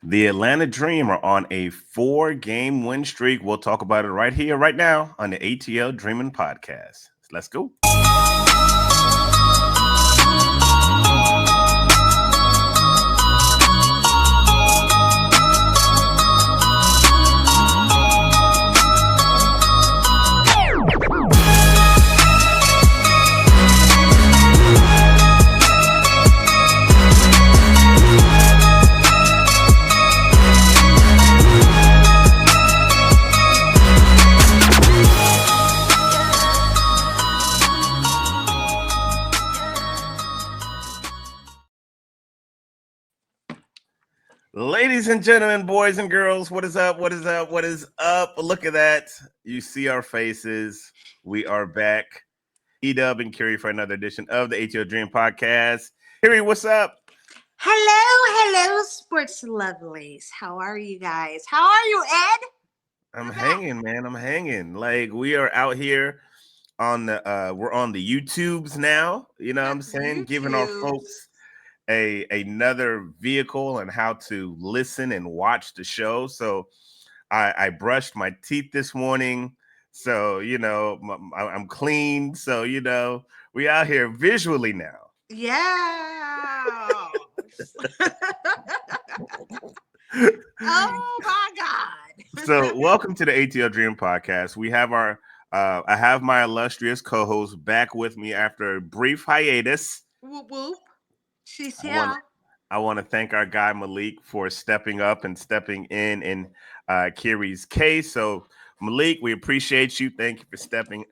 The Atlanta Dream are on a 4-game win streak. We'll talk about it right here, right now on the ATL Dreamin Podcast. Let's go. Ladies and gentlemen, boys and girls, what is up? What is up? What is up? Look at that. You see our faces. We are back. E-dub and Yakiri for another edition of the ATL Dream Podcast. Yakiri, what's up? Hello, sports lovelies. How are you guys? How are you, Ed? I'm hanging, man. I'm hanging. Like, we are out here on we're on the YouTubes now. You know what I'm saying? Giving our folks another vehicle and how to listen and watch the show. So I brushed my teeth this morning. So, I'm clean. So, we out here visually now. Yeah. Oh my God. So welcome to the ATL Dream Podcast. We have I have my illustrious co-host back with me after a brief hiatus. Whoop whoop. She's here. I want to thank our guy Malik for stepping up and stepping in Kiri's case. So Malik, we appreciate you. Thank you for stepping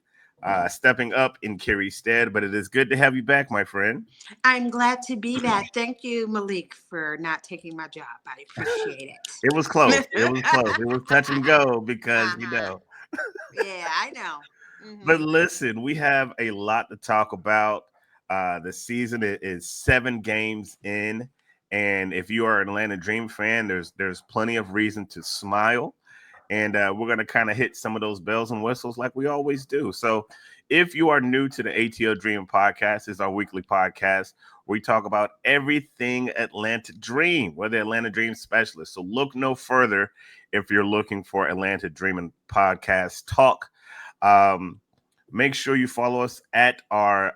up in Kiri's stead. But it is good to have you back, my friend. I'm glad to be back. Thank you, Malik, for not taking my job. I appreciate it. It was close. It was close. It was touch and go because Yeah, I know. Mm-hmm. But listen, we have a lot to talk about. The season is 7 games in, and if you are an Atlanta Dream fan, there's plenty of reason to smile, and we're going to kind of hit some of those bells and whistles like we always do. So if you are new to the ATL Dream Podcast, it's our weekly podcast where we talk about everything Atlanta Dream. We're the Atlanta Dream specialist, so look no further if you're looking for Atlanta Dreamin Podcast talk. Make sure you follow us at our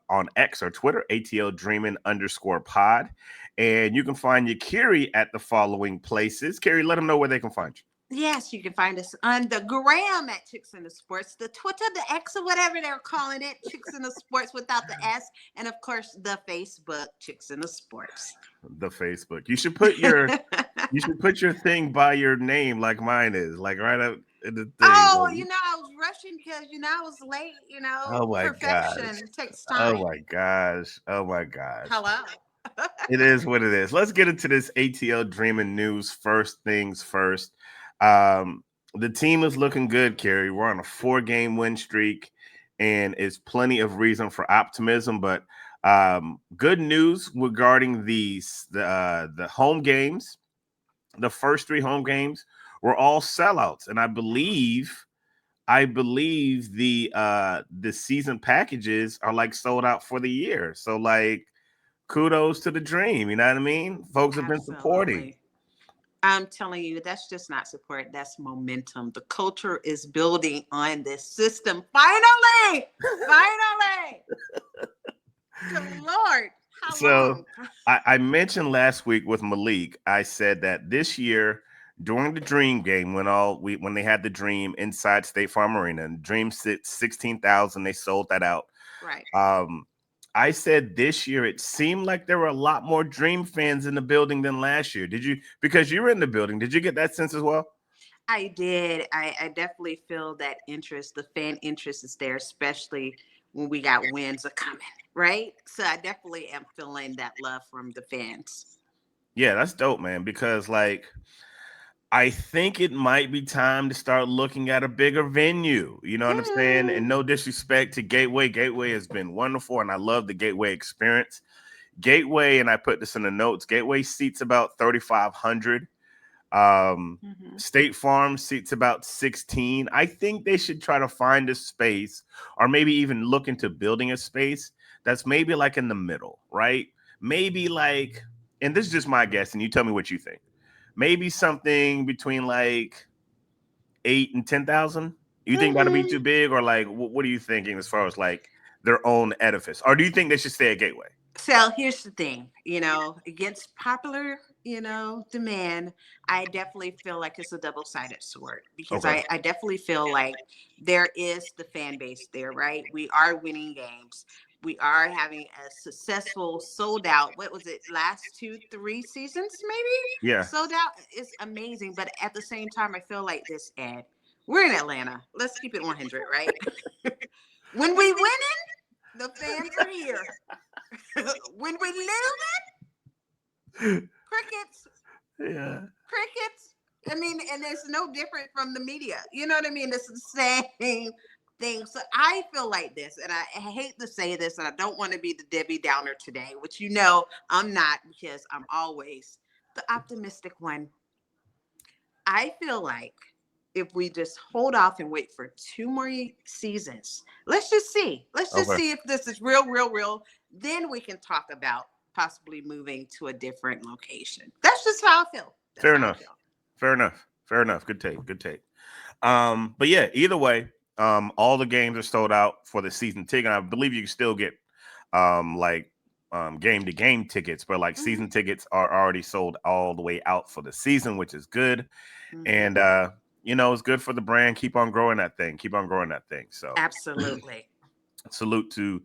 on X or Twitter, ATL Dreamin _pod. And you can find Yakiri at the following places. Yakiri, let them know where they can find you. Yes, you can find us on the gram at Chicks in the Sports, the Twitter, the X, or whatever they're calling it, Chicks in the Sports without the S, and of course the Facebook, Chicks in the Sports. The Facebook. You should put your thing by your name like mine is, like right up in the thing. Oh, I was rushing because I was late. Oh my perfection gosh. Takes time. Oh my gosh. Hello. It is what it is. Let's get into this ATL Dreamin' news. First things first. The team is looking good, Yakiri. We're on a 4-game win streak, and it's plenty of reason for optimism. But good news regarding the home games. The first 3 home games were all sellouts, and I believe the season packages are like sold out for the year. So like, kudos to the Dream. You know what I mean? Folks have been supporting. I'm telling you, that's just not support. That's momentum. The culture is building on this system. Finally. Good Lord. So I mentioned last week with Malik, I said that this year during the Dream game, when they had the Dream inside State Farm Arena, and Dream 16,000, they sold that out. Right. I said this year it seemed like there were a lot more Dream fans in the building than last year. Did you? Because you were in the building. Did you get that sense as well? I did. I definitely feel that interest. The fan interest is there, especially when we got wins are coming, right? So I definitely am feeling that love from the fans. Yeah, that's dope, man. Because I think it might be time to start looking at a bigger venue. You know what I'm saying? And no disrespect to Gateway. Gateway has been wonderful, and I love the Gateway experience. Gateway, and I put this in the notes, Gateway seats about 3,500. State Farm seats about 16. I think they should try to find a space, or maybe even look into building a space that's maybe like in the middle, right? Maybe like, and this is just my guess, and you tell me what you think. maybe something between like 8 and 10,000. You think that'll be too big, or like what are you thinking as far as like their own edifice, or do you think they should stay at Gateway? So here's the thing, against popular, demand, I definitely feel like it's a double-sided sword because Okay. I definitely feel like there is the fan base there, right? We are winning games. We are having a successful sold out. What was it? Last 2, 3 seasons, maybe Yeah. sold out. It's amazing. But at the same time, I feel like this, Ed. We're in Atlanta. Let's keep it 100, right? When we winning, the fans are here. When we lose, crickets, Yeah. crickets. I mean, and it's no different from the media. You know what I mean? It's the same thing. So I feel like this, and I hate to say this, and I don't want to be the Debbie Downer today, which I'm not because I'm always the optimistic one. I feel like if we just hold off and wait for 2 more seasons, let's just see. Let's just Okay. see if this is real, real, real. Then we can talk about possibly moving to a different location. That's just how I feel. That's Fair how I enough. feel. Fair enough. Fair enough. Good take. Good take. But yeah, either way, all the games are sold out for the season ticket. I believe you can still get like game to game tickets, but like Mm-hmm. season tickets are already sold all the way out for the season, which is good. And Mm-hmm. it's good for the brand. Keep on growing that thing. Keep on growing that thing. So Absolutely. salute to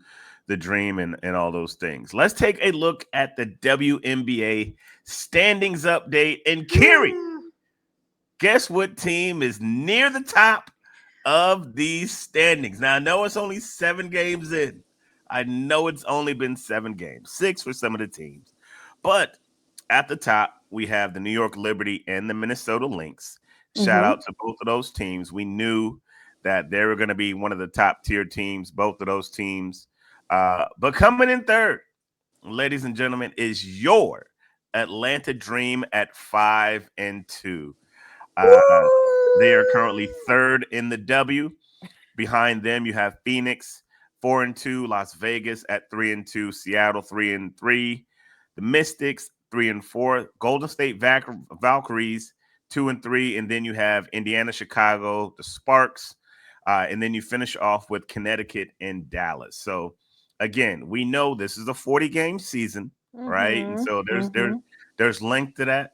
the dream and all those things. Let's take a look at the WNBA standings update. And Kiri, Woo. guess what team is near the top of these standings? Now, I know it's only 7 games in. I know it's only been 7 games, 6 for some of the teams. But at the top, we have the New York Liberty and the Minnesota Lynx. Shout Mm-hmm. out to both of those teams. We knew that they were going to be one of the top tier teams, both of those teams. But coming in third, ladies and gentlemen, is your Atlanta Dream at 5-2. Uh, they are currently third in the W. Behind them, you have Phoenix 4-2, Las Vegas at 3-2, Seattle 3-3, the Mystics 3-4, Golden State Valkyries 2-3, and then you have Indiana, Chicago, the Sparks, and then you finish off with Connecticut and Dallas. So again, we know this is a 40-game season, right? And Mm-hmm. so Mm-hmm. there's length to that.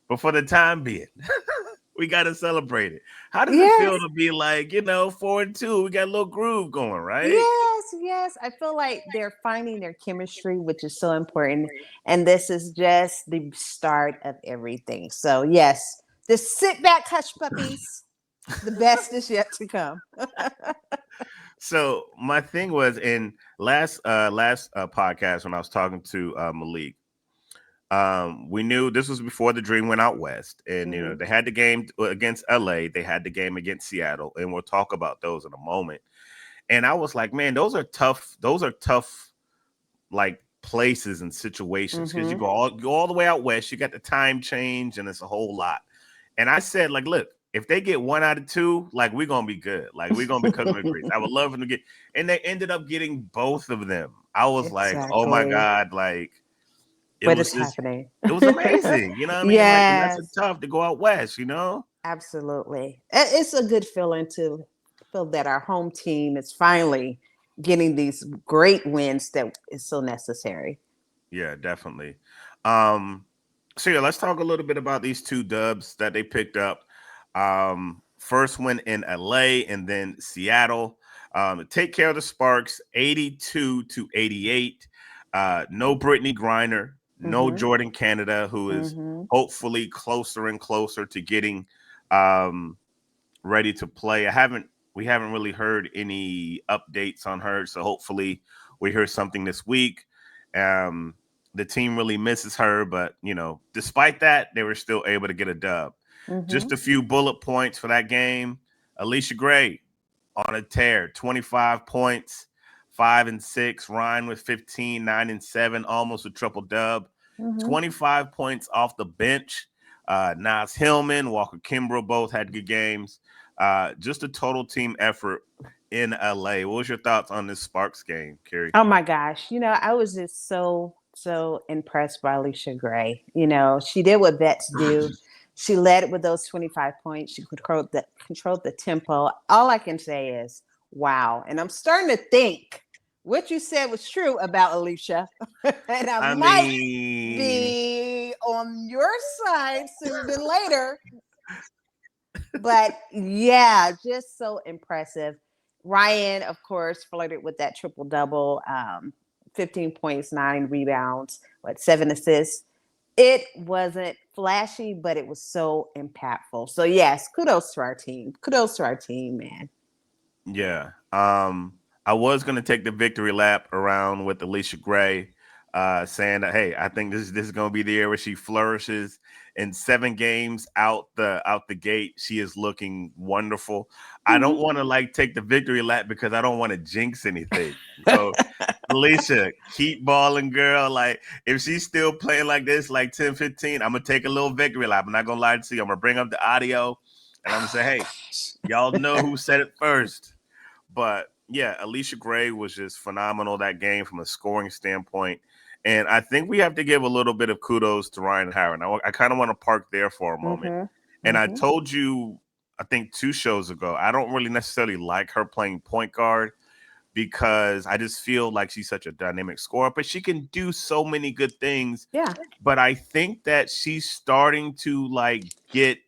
But for the time being, we got to celebrate it. How does it feel Yes. to be like, 4-2? We got a little groove going, right? Yes, yes. I feel like they're finding their chemistry, which is so important. And this is just the start of everything. So, yes, just sit back, hush puppies. The best is yet to come. So my thing was in last podcast when I was talking to Malik. We knew this was before the Dream went out west, and Mm-hmm. they had the game against LA, they had the game against Seattle, and we'll talk about those in a moment. And I was like, man, those are tough. Those are tough, like places and situations because Mm-hmm. you go all the way out west. You got the time change, and it's a whole lot. And I said, like, look, if they get 1 out of 2, like we're gonna be good. Like we're gonna be cooking with grease. I would love them to get, and they ended up getting both of them. I was like, oh my Exactly. god, like it What was is just, happening? it was amazing. You know what I mean? Like, and that's Yes, tough to go out west. absolutely. It's a good feeling to feel that our home team is finally getting these great wins that is so necessary. Yeah, definitely. Um, so yeah, let's talk a little bit about these 2 dubs that they picked up. First one in LA and then Seattle. Take care of the Sparks, 82-88. No Brittany Griner, no Mm-hmm. Jordan Canada, who is Mm-hmm. hopefully closer and closer to getting um ready to play. We haven't really heard any updates on her, so hopefully we hear something this week. Um, the team really misses her, but despite that, they were still able to get a dub. Mm-hmm. Just a few bullet points for that game. Alicia Gray on a tear, 25 points, 5-6. Ryan with 15, 9-7, almost a triple dub. Mm-hmm. 25 points off the bench. Nas Hillman, Walker Kimbrough both had good games. Just a total team effort in LA. What was your thoughts on this Sparks game, Kerry? Oh my gosh. I was just so impressed by Alicia Gray. She did what vets do. She led it with those 25 points. She controlled the tempo. All I can say is, wow. And I'm starting to think what you said was true about Alicia. And I I might mean, be on your side sooner than later. But yeah, just so impressive. Ryan, of course, flirted with that triple double, 15 points, 9 rebounds, 7 assists. It wasn't flashy, but it was so impactful. So yes, kudos to our team. Kudos to our team, man. yeah. I was gonna take the victory lap around with Alicia Gray, saying that hey, I think this is gonna be the year where she flourishes. In 7 games out the gate, she is looking wonderful. I don't want to like take the victory lap because I don't want to jinx anything. So Alicia, keep balling, girl. Like, if she's still playing like this, like 10, 15, I'm going to take a little victory lap. I'm not going to lie to you. I'm going to bring up the audio and I'm going to say, hey, y'all know who said it first. But yeah, Alicia Gray was just phenomenal that game from a scoring standpoint. And I think we have to give a little bit of kudos to Ryan Howard. I kind of want to park there for a moment. And I told you, I think 2 shows ago, I don't really necessarily like her playing point guard because I just feel like she's such a dynamic scorer, but she can do so many good things. Yeah. But I think that she's starting to like get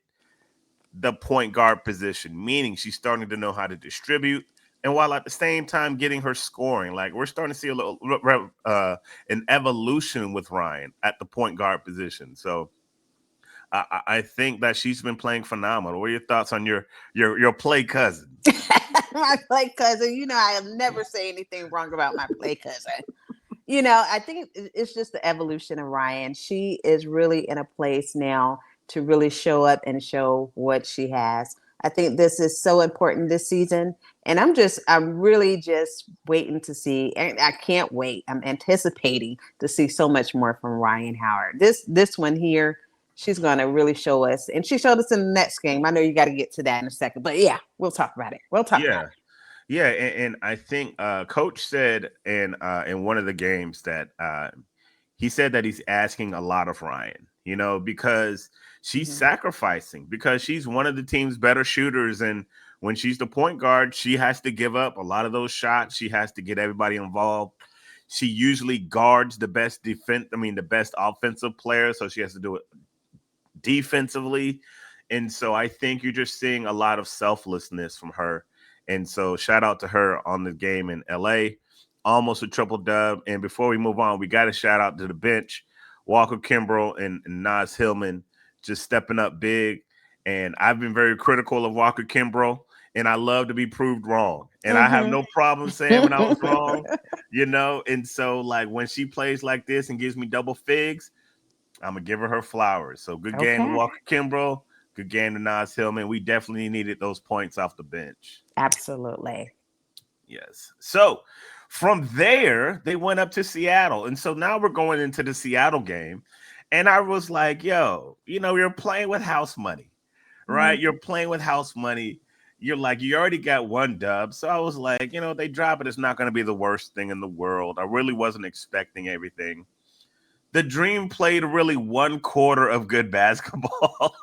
the point guard position, meaning she's starting to know how to distribute. And while at the same time getting her scoring, like we're starting to see a little an evolution with Ryan at the point guard position. So I think that she's been playing phenomenal. What are your thoughts on your play cousin? My play cousin, I'll never say anything wrong about my play cousin. I think it's just the evolution of Ryan. She is really in a place now to really show up and show what she has. I think this is so important this season. And I'm really just waiting to see, and I can't wait. I'm anticipating to see so much more from Ryan Howard. This one here, she's going to really show us. And she showed us in the next game. I know you got to get to that in a second, but yeah, we'll talk about it. Yeah, and I think Coach said in one of the games that he said that he's asking a lot of Ryan, because she's sacrificing, because she's one of the team's better shooters, and when she's the point guard, she has to give up a lot of those shots. She has to get everybody involved. She usually guards the best the best offensive player, so she has to do it defensively. And so I think you're just seeing a lot of selflessness from her. And so shout out to her on the game in LA, almost a triple dub. And before we move on, we got to shout out to the bench, Walker Kimbrell and Nas Hillman just stepping up big. And I've been very critical of Walker Kimbrell, and I love to be proved wrong. And I have no problem saying when I was wrong, And so like when she plays like this and gives me double figs, I'm going to give her flowers. So good game to Walker Kimbrell. Good game to Nas Hillman. We definitely needed those points off the bench. Absolutely. Yes. So from there, they went up to Seattle. And so now we're going into the Seattle game. And I was like, yo, you're playing with house money, right? You're playing with house money. You're like, you already got 1 dub. So I was like, they drop it. It's not going to be the worst thing in the world. I really wasn't expecting everything. The Dream played really 1 quarter of good basketball.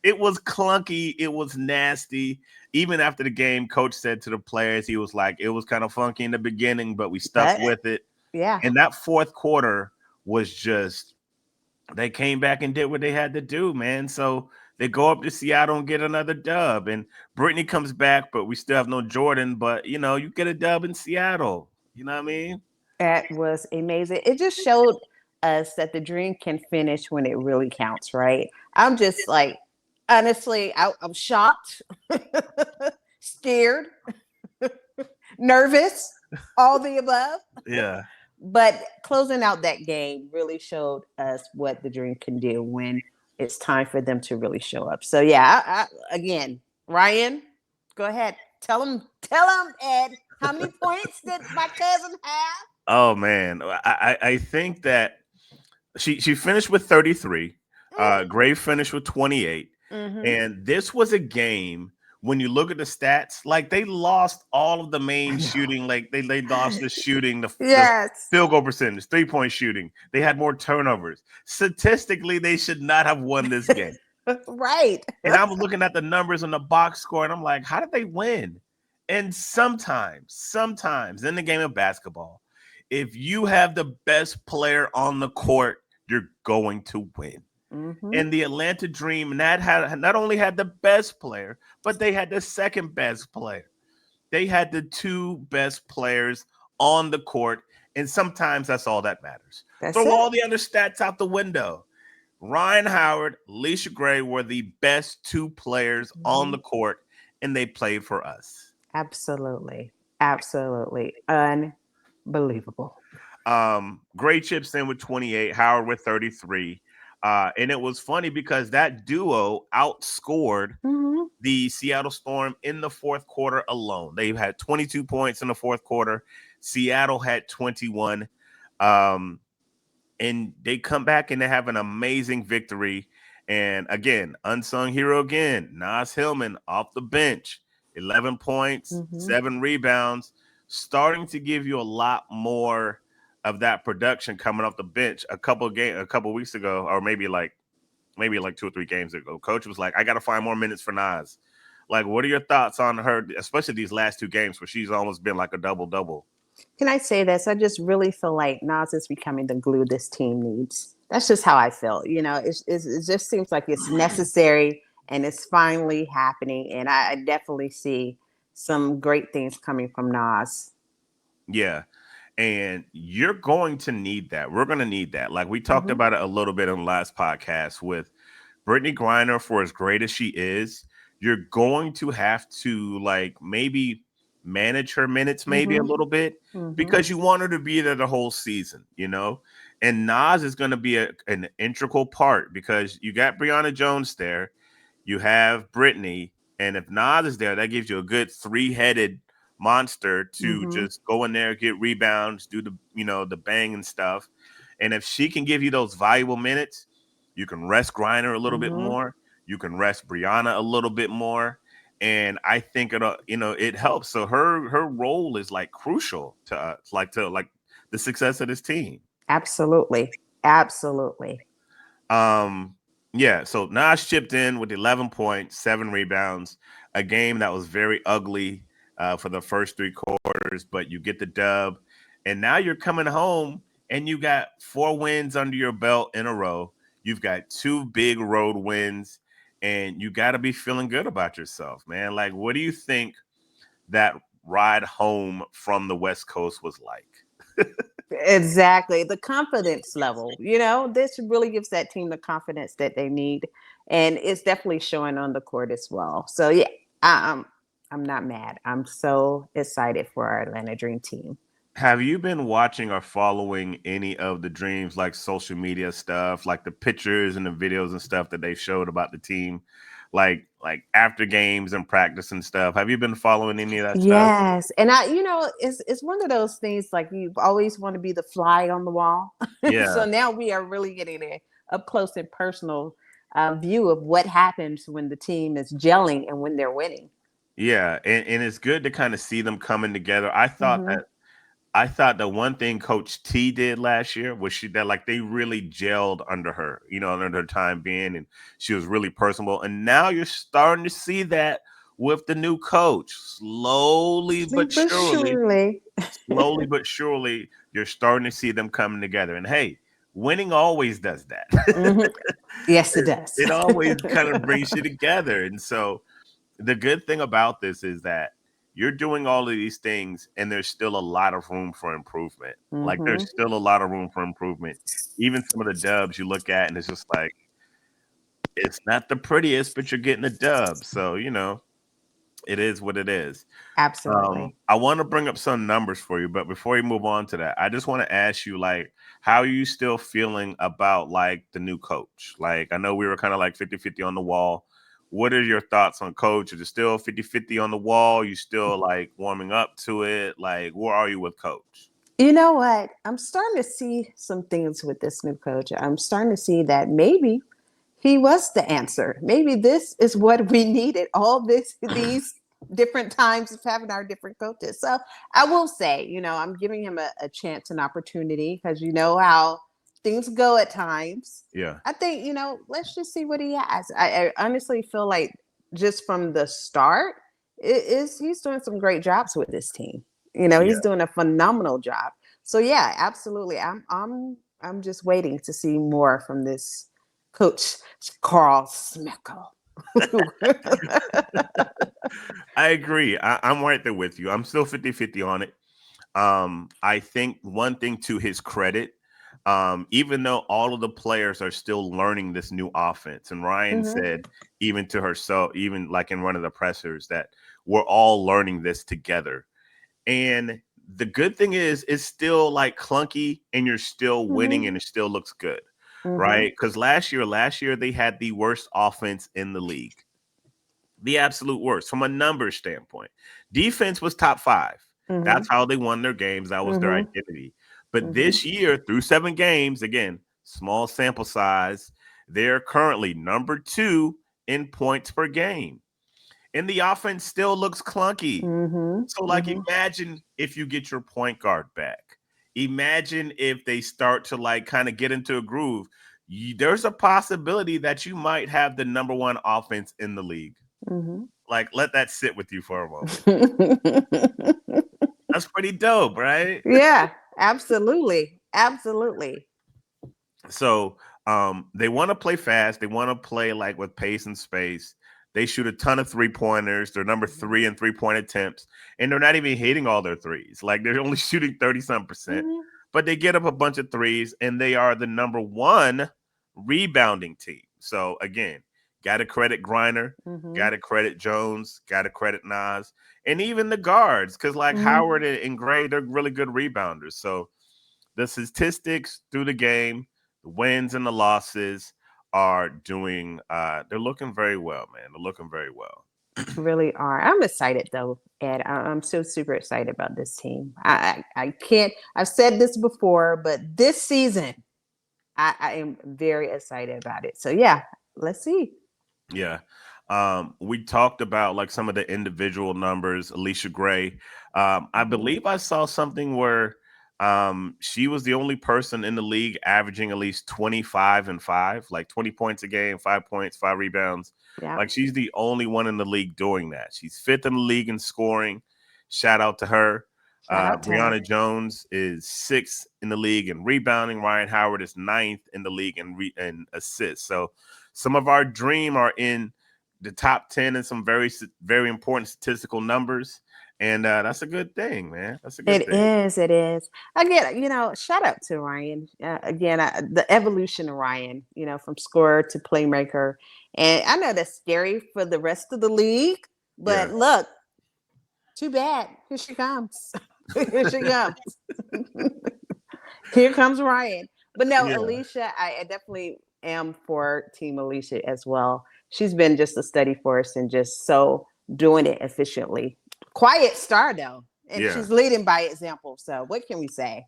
It was clunky. It was nasty. Even after the game, coach said to the players, he was like, it was kind of funky in the beginning, but we stuck with it. Yeah. And that 4th quarter was just, they came back and did what they had to do, man. So they go up to Seattle and get another dub. And Brittany comes back, but we still have no Jordan. But, you get a dub in Seattle. You know what I mean? That was amazing. It just showed us that the Dream can finish when it really counts, right? I'm just like, honestly, I'm shocked, scared, nervous, all the above. Yeah. But closing out that game really showed us what the Dream can do when it's time for them to really show up. So yeah, again, Ryan, go ahead. Tell him, Ed, how many points did my cousin have? Oh man, I think that she finished with 33. Gray finished with 28. And this was a game, when you look at the stats, like they lost all of the main shooting. Like they lost the shooting, the field goal percentage, 3-point shooting. They had more turnovers. Statistically, they should not have won this game. Right. And I was looking at the numbers on the box score, and I'm like, how did they win? And sometimes in the game of basketball, if you have the best player on the court, you're going to win. Mm-hmm. And the Atlanta Dream not only had the best player, but they had the second best player. They had the two best players on the court, and sometimes that's all that matters. That's Throw it. all the other stats out the window. Ryan Howard, Alicia Gray were the best two players on Mm-hmm. the court, and they played for us. Absolutely. Absolutely. Unbelievable. Gray chips in with 28, Howard with 33. And it was funny because that duo outscored Mm-hmm. the Seattle Storm in the fourth quarter alone. They had 22 points in the fourth quarter. Seattle had 21. Um, and they come back and they have an amazing victory. And again, unsung hero again, Nas Hillman off the bench, 11 points, Mm-hmm. 7 rebounds, starting to give you a lot more of that production coming off the bench. A couple weeks ago, or maybe like 2 or 3 games ago, coach was like, I got to find more minutes for Nas. Like, what are your thoughts on her, especially these last 2 games where she's almost been like a double-double? Can I say this? I just really feel like Nas is becoming the glue this team needs. That's just how I feel. You know, it just seems like it's necessary and it's finally happening. And I definitely see some great things coming from Nas. Yeah. And you're going to need that. We're going to need that. Like we talked Mm-hmm. about it a little bit in the last podcast with Brittany Griner, for as great as she is, you're going to have to like maybe manage her minutes maybe a Mm-hmm. little bit Mm-hmm. because you want her to be there the whole season, you know? And Nas is going to be an integral part because you got Brianna Jones there, you have Brittany, and if Nas is there, that gives you a good three-headed monster to Mm-hmm. just go in there, get rebounds, do the bang and stuff. And if she can give you those valuable minutes, you can rest Griner a little bit Mm-hmm. more. You can rest Brianna a little bit more. And I think it helps. So her role is like crucial to us, like the success of this team. Absolutely. Absolutely. Um, yeah, so Nas chipped in with 11 points, 7 rebounds, a game that was very ugly for the first 3 quarters, but you get the dub. And now you're coming home and you got 4 wins under your belt in a row. You've got 2 big road wins, and you got to be feeling good about yourself, man. Like, what do you think that ride home from the West Coast was like? Exactly. The confidence level, this really gives that team the confidence that they need. And it's definitely showing on the court as well. So yeah, I'm not mad. I'm so excited for our Atlanta Dream team. Have you been watching or following any of the Dreams like social media stuff, like the pictures and the videos and stuff that they showed about the team, like after games and practice and stuff? Have you been following any of that stuff? Yes. And it's one of those things like you always want to be the fly on the wall. So Yeah, now we are really getting a up close and personal view of what happens when the team is gelling and when they're winning. yeah, and it's good to kind of see them coming together. Hmm. I thought the one thing Coach T did last year was that like they really gelled under her, under her time being, and she was really personable. And now you're starting to see that with the new coach, But surely. slowly but surely, you're starting to see them coming together. And hey, winning always does that. Hmm. Yes, it does. It always kind of brings you together. And so the good thing about this is that you're doing all of these things and there's still a lot of room for improvement. Like Hmm. there's still a lot of room for improvement. Even some of the dubs you look at and it's just like it's not the prettiest, but you're getting a dub. So, it is what it is. Absolutely. I want to bring up some numbers for you, but before you move on to that, I just want to ask you, like, how are you still feeling about like the new coach? Like, I know we were kind of like 50-50 on the wall. What are your thoughts on coach? Is it still 50-50 on the wall? You still like warming up to it? Like, where are you with coach? You know what? I'm starting to see some things with this new coach. I'm starting to see that maybe he was the answer. Maybe this is what we needed. All these different times of having our different coaches. So I will say, I'm giving him a chance, an opportunity, because you know how things go at times. Yeah. I think, let's just see what he has. I honestly feel like just from the start, he's doing some great jobs with this team. Yeah. He's doing a phenomenal job. So yeah, absolutely. I'm just waiting to see more from this coach Carl Smeckel. I agree. I'm right there with you. I'm still 50-50 on it. I think one thing to his credit, even though all of the players are still learning this new offense, and Ryan Mm-hmm. said, even to herself, even like in one of the pressers, that we're all learning this together. And the good thing is, it's still like clunky, and you're still winning, Mm-hmm. and it still looks good, Mm-hmm. right? Because last year they had the worst offense in the league, the absolute worst from a numbers standpoint. Defense was top five. Mm-hmm. That's how they won their games. That was their Mm-hmm. identity. But Mm-hmm. this year, through 7 games, again, small sample size, they're currently number 2 in points per game. And the offense still looks clunky. Mm-hmm. So, like, Mm-hmm. imagine if you get your point guard back. Imagine if they start to like kind of get into a groove. There's a possibility that you might have the number 1 offense in the league. Mm-hmm. Like, let that sit with you for a moment. That's pretty dope, right? Yeah, absolutely. Absolutely. So, they want to play fast. They want to play like with pace and space. They shoot a ton of 3-pointers. They're number 3 in 3-point attempts, and they're not even hitting all their threes. Like, they're only shooting 30-some%, Mm-hmm. but they get up a bunch of threes, and they are the number 1 rebounding team. So again, got to credit Griner, Mm-hmm. got to credit Jones, got to credit Nas, and even the guards, because like Mm-hmm. Howard and Gray, they're really good rebounders. So the statistics through the game, the wins and the losses are doing they're looking very well, man. They're looking very well. Really are. I'm excited though, Ed. I'm so super excited about this team. I can't. I've said this before, but this season, I am very excited about it. So yeah, let's see. Yeah. We talked about like some of the individual numbers. Alicia Gray. I Mm-hmm. believe I saw something where she was the only person in the league averaging at least 25 and 5, like 20 points a game, 5 points, 5 rebounds. Yeah. Like, she's the only one in the league doing that. She's 5th in the league in scoring. Shout out to her. Shout out to her. Brianna Jones is 6th in the league in rebounding. Ryan Howard is 9th in the league in assists. So some of our dream are in the top 10 in some very, very important statistical numbers. And that's a good thing, man. That's a good It thing. is. It is. Again, shout out to Ryan. Again, the evolution of Ryan, from scorer to playmaker. And I know that's scary for the rest of the league, Yeah. but look, too bad. Here she comes. Here she comes. Here comes Ryan. But no, Yeah. Alicia, I definitely am for Team Alicia as well. She's been just a steady force and just so doing it efficiently. Quiet star though, and Yeah. she's leading by example. So what can we say?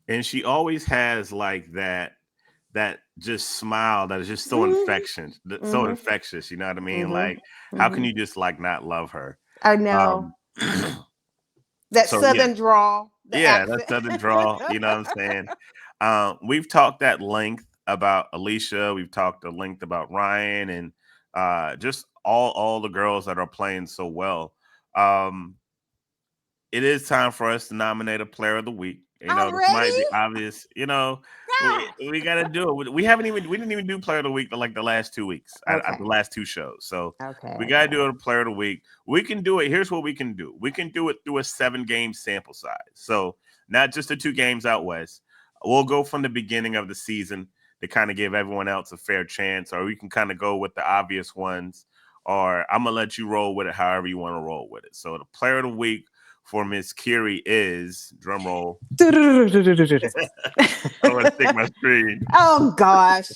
And she always has like that just smile that is just so Mm-hmm. infectious, so Mm-hmm. infectious. You know what I mean? Mm-hmm. Like, how can Mm-hmm. you just like not love her? I know Um, that so yeah, southern drawl, the yeah, that's accent. Southern draw. You know what I'm saying? We've talked at length about Alicia. We've talked at length about Ryan and just all the girls that are playing so well. Um, it is time for us to nominate a player of the week. You know, this might Already? be obvious. You know, we Gosh. got to do it. We didn't even do player of the week like the last 2 weeks, the Okay. last 2 shows. So we Okay. got to Okay. do it a player of the week. We can do it. Here's what we can do. We can do it through a 7 game sample size. So not just the 2 games out west. We'll go from the beginning of the season to kind of give everyone else a fair chance, or we can kind of go with the obvious ones, or I'm gonna let you roll with it however you want to roll with it. So the player of the week for Miss Kiri is, drum roll. I'm gonna stick my screen. Oh gosh.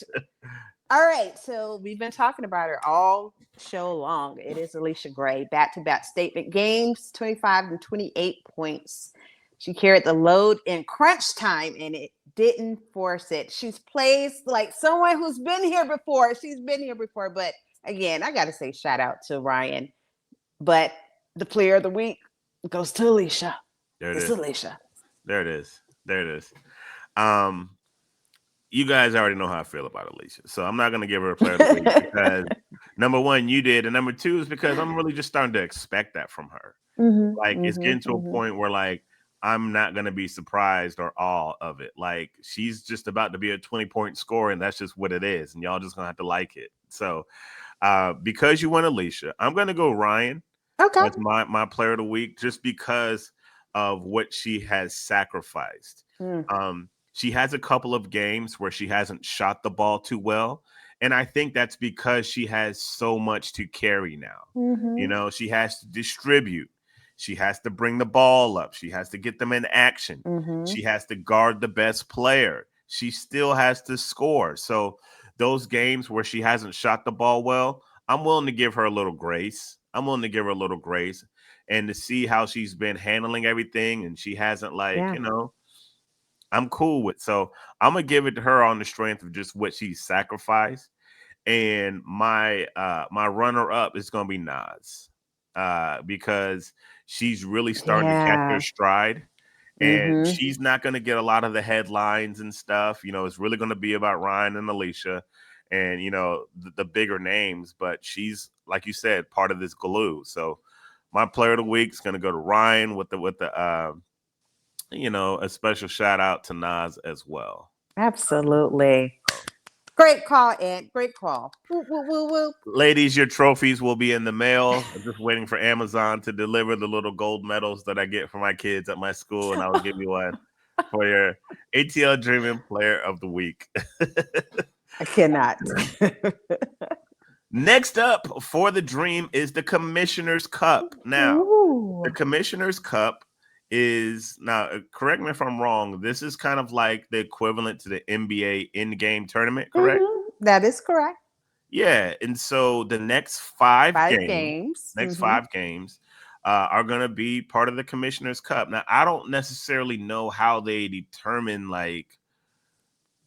All right. So we've been talking about her all show long. It is Alicia Gray, back-to-back statement games, 25 and 28 points. She carried the load in crunch time and it didn't force it. She's plays like someone who's been here before. She's been here before. But again, I gotta say shout out to Ryan. But the player of the week goes to Alicia. There it It's is. Alicia. There it is. There it is. Um, you guys already know how I feel about Alicia, so I'm not gonna give her a player of the week because number one, you did, and number two is because I'm really just starting to expect that from her. Like it's getting to a point where like I'm not gonna be surprised or awe of it. Like she's just about to be a 20-point scorer, and that's just what it is, and y'all just gonna have to like it. So because you went Alicia, I'm gonna go Ryan. Okay. That's my player of the week, just because of what she has sacrificed. She has a couple of games where she hasn't shot the ball too well. And I think that's because she has so much to carry now. You know, she has to distribute. She has to bring the ball up. She has to get them in action. She has to guard the best player. She still has to score. So those games where she hasn't shot the ball well, I'm willing to give her a little grace. I'm willing to give her a little grace and to see how she's been handling everything. And she hasn't I'm cool with. So I'm gonna give it to her on the strength of just what she sacrificed. And my runner up is gonna be Nas, because she's really starting to catch her stride. And she's not going to get a lot of the headlines and stuff. You know, it's really going to be about Ryan and Alicia and, the bigger names. But she's, like you said, part of this glue. So my player of the week is going to go to Ryan with a special shout out to Nas as well. Absolutely. Great call, Ed. Great call. Woo, woo, woo, woo. Ladies, your trophies will be in the mail. I'm just waiting for Amazon to deliver the little gold medals that I get for my kids at my school, and I'll give you one for your ATL Dreamin Player of the Week. I cannot. Next up for the Dream is the Commissioner's Cup. Now, the Commissioner's Cup is, now correct me if I'm wrong, this is kind of like the equivalent to the NBA in-game tournament, correct? That is correct. Yeah, and so the next five games are going to be part of the Commissioner's Cup. Now, I don't necessarily know how they determine like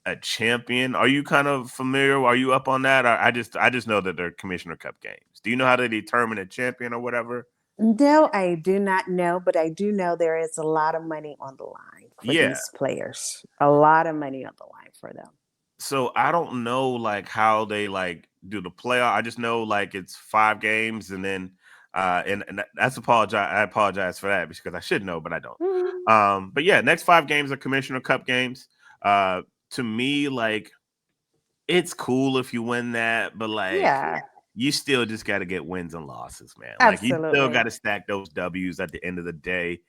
a champion. Are you kind of familiar? Are you up on that? I just know that they're Commissioner Cup games. Do you know how they determine a champion or whatever? No, I do not know, but I do know there is a lot of money on the line for these players. A lot of money on the line for them. So I don't know like how they like do the playoff. I just know like it's 5 games and then and I apologize for that because I should know, but I don't. But yeah, next 5 games are Commissioner Cup games. To me, like it's cool if you win that, but like you still just got to get wins and losses, man. Absolutely. Like you still got to stack those W's at the end of the day.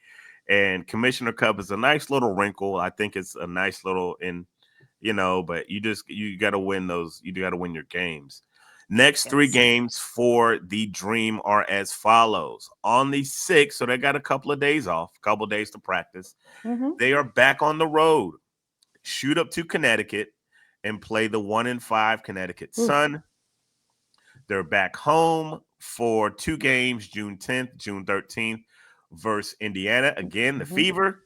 And Commissioner Cup is a nice little wrinkle. I think it's a nice little but you got to win those. You got to win your games. Next 3 games for the Dream are as follows. On the 6th, so they got a couple of days off, a couple of days to practice. They are back on the road. Shoot up to Connecticut and play the 1-5 Connecticut Sun. They're back home for 2 games, June 10th, June 13th, versus Indiana. Again, the Fever.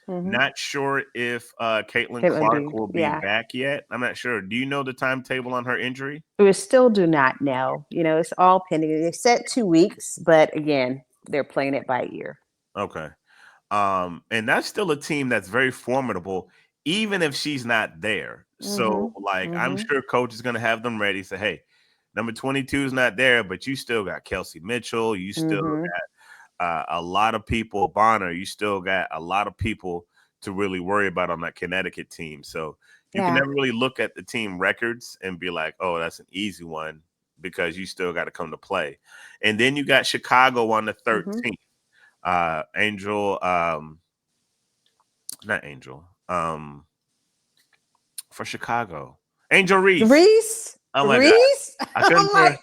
Not sure if Caitlin Clark will be back yet. I'm not sure. Do you know the timetable on her injury? We still do not know. It's all pending. They said 2 weeks, but again, they're playing it by ear. Okay. And that's still a team that's very formidable, even if she's not there. So, I'm sure coach is going to have them ready. Say, hey, number 22 is not there, but you still got Kelsey Mitchell. You still got a lot of people, Bonner. You still got a lot of people to really worry about on that Connecticut team. So you can never really look at the team records and be like, oh, that's an easy one, because you still got to come to play. And then you got Chicago on the 13th. For Chicago, Angel Reese. Oh my God. I couldn't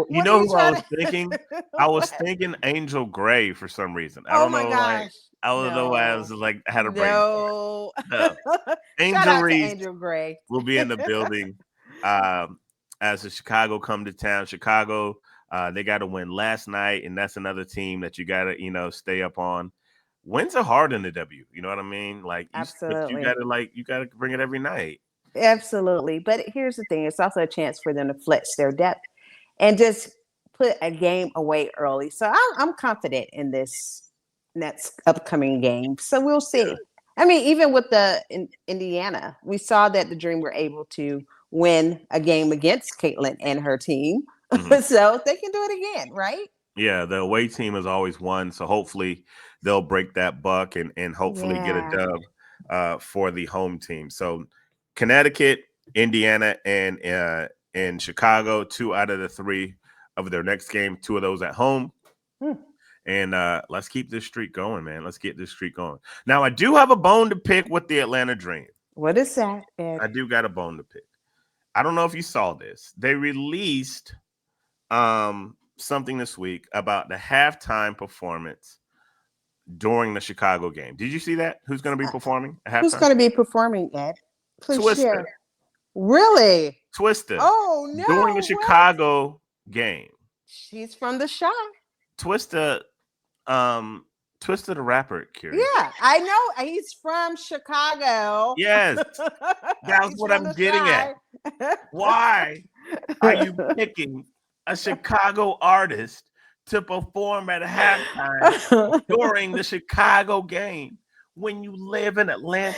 you know who I was thinking? I was thinking Angel Gray for some reason. I don't know. Like, I don't know why I was like, I had a brain. No. Angel Reese Angel Gray will be in the building as the Chicago come to town. Chicago, they got to win last night, and that's another team that you got to, stay up on. Wins are hard in the W. You know what I mean? Like, absolutely. You got to bring it every night. Absolutely. But here's the thing. It's also a chance for them to flex their depth and just put a game away early. So I'm confident in this next upcoming game. So we'll see. I mean, even with Indiana, we saw that the Dream were able to win a game against Caitlin and her team. Mhm. So they can do it again, right? Yeah, the away team has always won, so hopefully they'll break that buck and hopefully get a Yeah. dub for the home team. So Connecticut, Indiana, and Chicago, 2 out of the 3 of their next game, 2 of those at home. Hmm. And let's keep this streak going, man. Let's get this streak going. Now, I do have a bone to pick with the Atlanta Dream. What is that, Ed? I do got a bone to pick. I don't know if you saw this. They released something this week about the halftime performance during the Chicago game. Did you see that? Who's going to be performing at Who's halftime? going to be performing, Ed? Please Twister. share. Really? Twister. Oh, no. During the what? Chicago game. She's from the Shy. Twister Twister the rapper, curious. Yeah, I know. He's from Chicago. Yes. That's what I'm getting at. Why are you picking a Chicago artist to perform at halftime during the Chicago game when you live in Atlanta?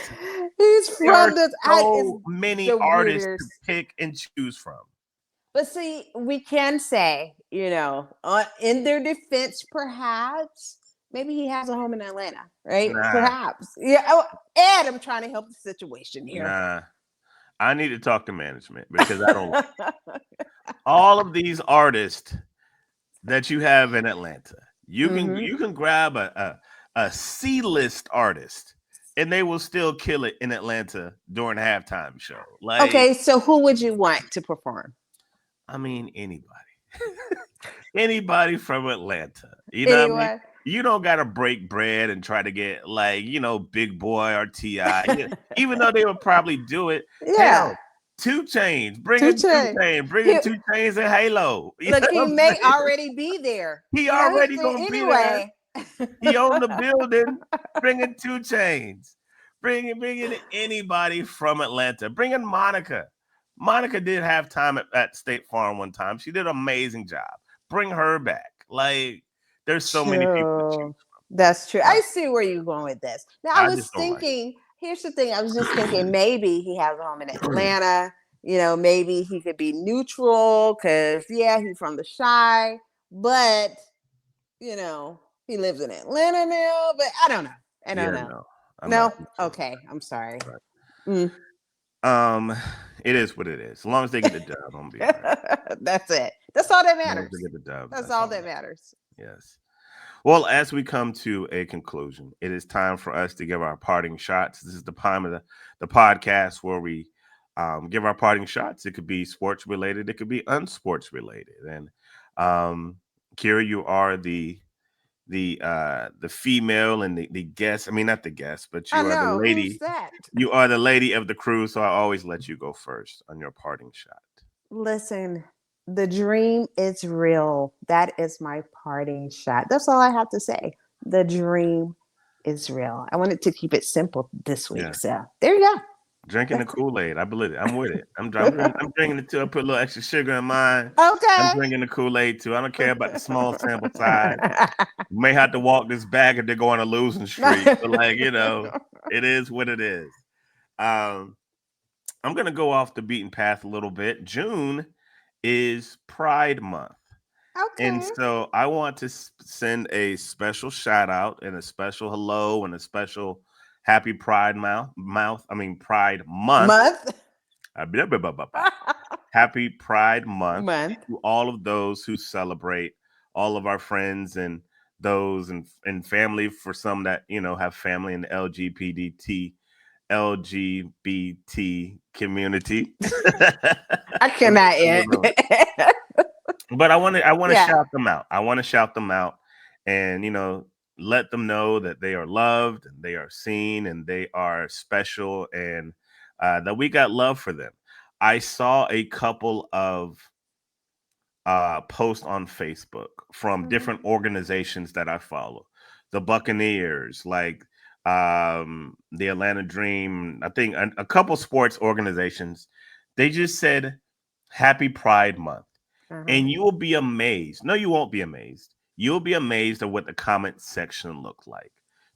He's from so many artists weirdest. to pick and choose from. But see, we can say, in their defense, perhaps, maybe he has a home in Atlanta, right? Nah. Perhaps. Yeah. Oh, Ed, I'm trying to help the situation here. Nah. I need to talk to management because I don't all of these artists that you have in Atlanta. You can grab a C-list artist and they will still kill it in Atlanta during halftime show. Like, okay, so who would you want to perform? I mean, anybody. Anybody from Atlanta. You know what I mean? You don't gotta break bread and try to get Big Boy or T.I. Even though they would probably do it. Yeah. Hell, 2 Chainz. Bring in 2 Chainz. Bring in 2 Chainz and Halo. Look, he may already be there. He already gonna be there. He owned the building. Bring in 2 Chainz. Bring in anybody from Atlanta. Bring in Monica. Monica did have time at State Farm one time. She did an amazing job. Bring her back. Like, there's so many people to choose from. That's true. I see where you're going with this. Now, I was thinking, here's the thing. I was just thinking maybe he has a home in Atlanta. Maybe he could be neutral because, he's from the Shy. But, he lives in Atlanta now. But I don't know. I don't know. No? Okay. I'm sorry. Right. It is what it is. As long as they get the dub, I'm gonna be all right. That's it. That's all that matters. They get the dub. That's all that matters. Yes. Well, as we come to a conclusion, it is time for us to give our parting shots. This is the time of the podcast where we give our parting shots. It could be sports related. It could be unsports related. And Kira, you are the female and the guest. I mean, not the guest, but you are the lady. Who's that? You are the lady of the crew, so I always let you go first on your parting shot. Listen, the dream is real. That is my parting shot. That's all I have to say. The dream is real. I wanted to keep it simple this week. Yeah. So there you go. Drinking the Kool-Aid. I believe it. I'm with it. I'm drinking it too. I put a little extra sugar in mine. Okay. I'm drinking the Kool-Aid too. I don't care about the small sample size. May have to walk this back if they're going on a losing streak. But it is what it is. I'm going to go off the beaten path a little bit. June is Pride Month. Okay. And so I want to send a special shout out and a special hello and a special happy Pride Pride Month. Happy Pride Month to all of those who celebrate, all of our friends and those and family, for some that have family in the LGBT community. I cannot end. But I want to shout them out. I want to shout them out and let them know that they are loved and they are seen and they are special and that we got love for them. I saw a couple of posts on Facebook from different organizations that I follow. The Buccaneers, like the Atlanta Dream, I think a couple sports organizations, they just said Happy Pride Month. And you will be amazed. No, you won't be amazed. You'll be amazed at what the comment section looked like.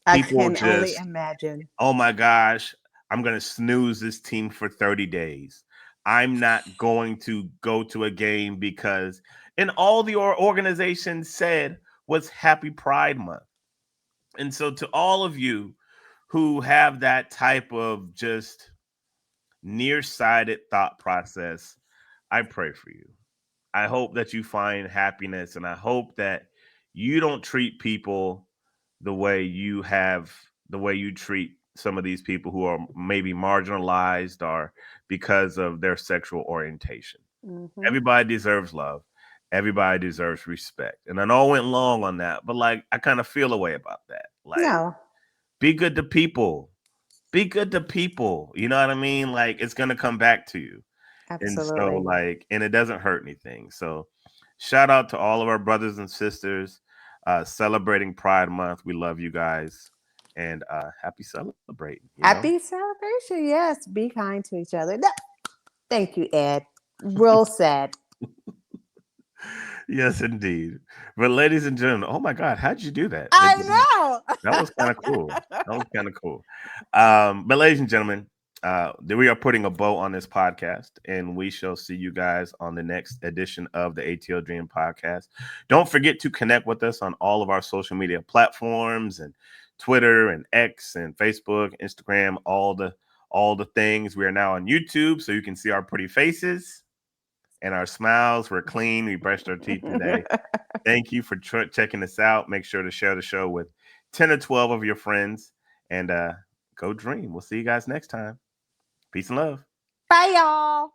I People can only just, imagine. oh my gosh, I'm going to snooze this team for 30 days. I'm not going to go to a game because, and all the organization said was Happy Pride Month. And so, to all of you who have that type of just nearsighted thought process, I pray for you. I hope that you find happiness, and I hope that you don't treat people the way the way you treat some of these people who are maybe marginalized or because of their sexual orientation. Mm-hmm. Everybody deserves love. Everybody deserves respect. And I know I went long on that, but like I kind of feel a way about that. Like, No, be good to people. Be good to people. You know what I mean? Like it's gonna come back to you. And so, absolutely. like, and it doesn't hurt anything. So, shout out to all of our brothers and sisters celebrating Pride Month. We love you guys, and happy celebrating. You know, Happy celebration. Yes. Be kind to each other. No, thank you, Ed. Real sad. yes, indeed. But, ladies and gentlemen, oh my God, how'd you do that? I know. That was kind of cool. That was kind of cool. But, ladies and gentlemen, we are putting a bow on this podcast, and we shall see you guys on the next edition of the ATL Dream Podcast. Don't forget to connect with us on all of our social media platforms and Twitter and X and Facebook, Instagram, all the things. We are now on YouTube, so you can see our pretty faces and our smiles. We're clean. We brushed our teeth today. Thank you for checking us out. Make sure to share the show with 10 or 12 of your friends, and go dream. We'll see you guys next time. Peace and love. Bye, y'all.